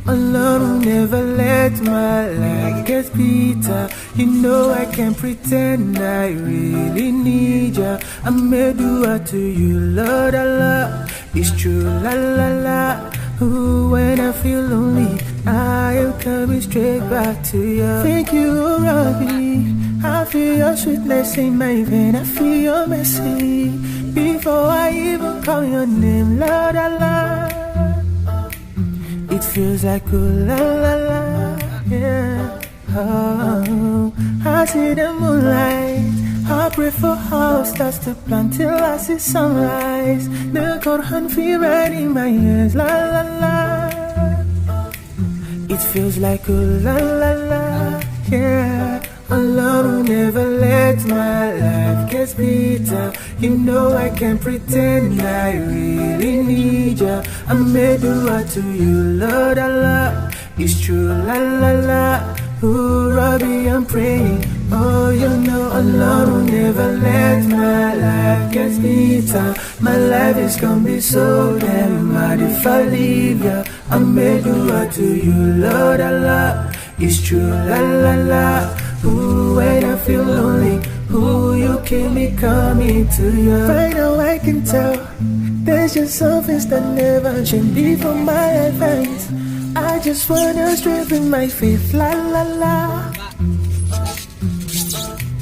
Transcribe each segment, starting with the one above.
Alone, never let my life get bitter. You know I can't pretend I really need ya. I may do it to you, Lord, Allah. It's true, la la la. Ooh, when I feel lonely, I am coming straight back to you. Thank you, Rabbi. I feel your sweetness in my vein. I feel your mercy before I even call your name, Lord, Allah. It feels like ooh la la la, yeah. Oh, I see the moonlight. I pray for how stars to plant till I see sunrise. The Quran feel right in my ears, la la la. It feels like ooh la la la, yeah. Allah will never let my life get bitter. You know I can't pretend I really need ya. I may do it to you, Lord Allah. It's true, la la la. Ooh, Rabbi, I'm praying. Oh, you know Allah will never let my life get bitter. My life is gonna be so damn mad if I leave ya. I may do it to you, Lord Allah. It's true, la la la. Ooh, when I feel lonely, ooh, you keep me coming to you. Right now I can tell there's just some things that never change before my advance. I just wanna strengthen my faith, la la la.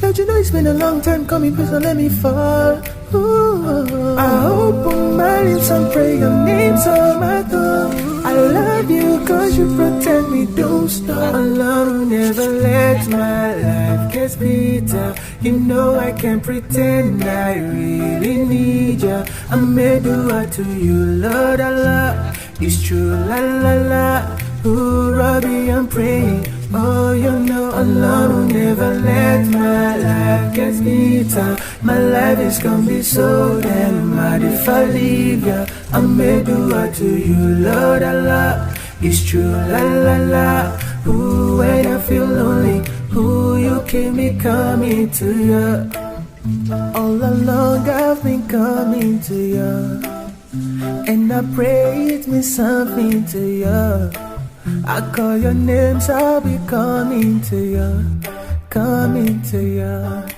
Don't you know it's been a long time coming, please don't let me fall. Ooh, I open my lips and pray your name's on my tongue. I love you cause you protect me, don't stop. Allah will never let my life get bitter. You know I can't pretend I really need ya. I may do it to you, Lord Allah. It's true, la la la. Ooh, Rabbi, I'm praying. Oh, you know Allah will never let my life get bitter. My life is gonna be so damn mad if I leave ya. I may do it to you, Lord Allah. It's true, la la la. Ooh, when I feel lonely, ooh, you keep me coming to ya. All along I've been coming to ya, and I pray it means something to ya. I call your names, I'll be coming to you, coming to you.